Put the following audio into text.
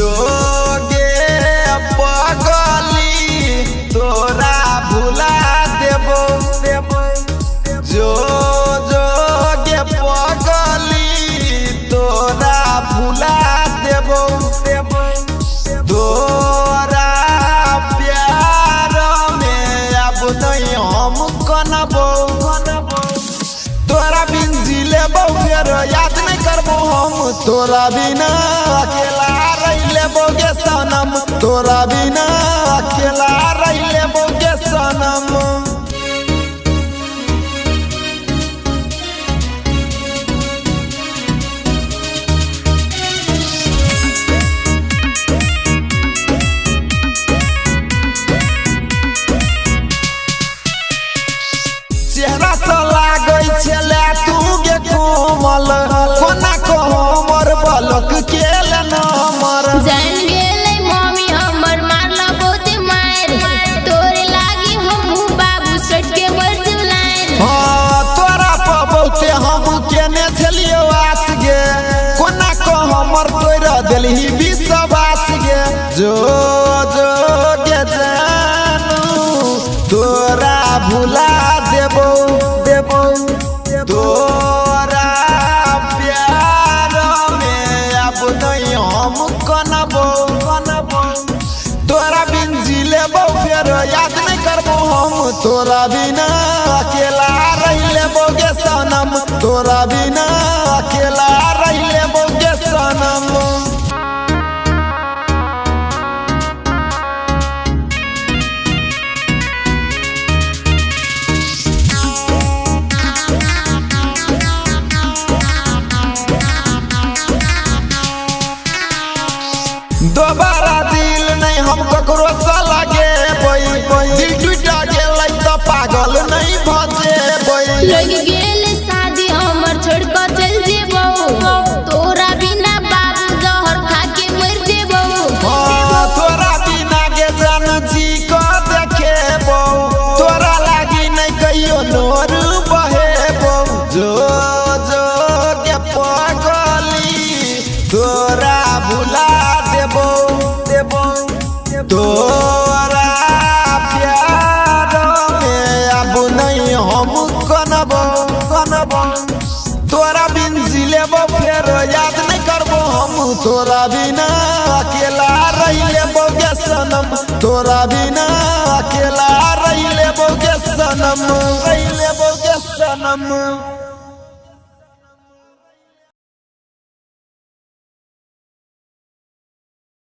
जोगे पगली तोरा भुला देबो जोगे पगली तोरा भुला देबो तोरा प्यार में अब नहीं हम कनबो तोरा बिन जी लेबो फेर याद नहीं करबो हम तोरा बिना अकेला लेबोगे सनम तोरा बिना अकेला रह लेबोगे सनम। चेहरा से लागै छले तू गे कोमल कोना को हमर बलक केल नमर जान गेलै मम्मी हमर मारला बहुते मार तोरे लागी हमहू बाबू सट के मर जुलाइन हां तोरा प बहुते हम केने छलियो आस गे कोना को हमर तोरा देलही विश्वास गे जो गे जानू तोरा भुला देबो तोरा प्यार में अब नहीं हम कनबो तोरा बिन जी लेबो फेर याद नहीं करबो हम तोरा बिना अकेला रह लेबोगे सनम तोरा बिना अकेला रह लेबोगे सनम। दोबारा दिल नहीं हम ककरो से लगे दिल टूटा गेलै त पागल नहीं भजे लग गेल शादी हमर छोड़ के चल जेबो तोरा बिना बाबू जहर खा के मर जेबो तोरा बिना गे जान जी को देखेबो तोरा लागी नहीं कहियो नोर बहेबो जो गे पगली तोरा भुला देबो तोरा प्यार में अब नहीं हम कनबो तोरा बिन जी लेबो फेर याद नहीं करबो हम तोरा बिना अकेला रह लेबोगे सनम तोरा बिना अकेला रह लेबोगे सनम।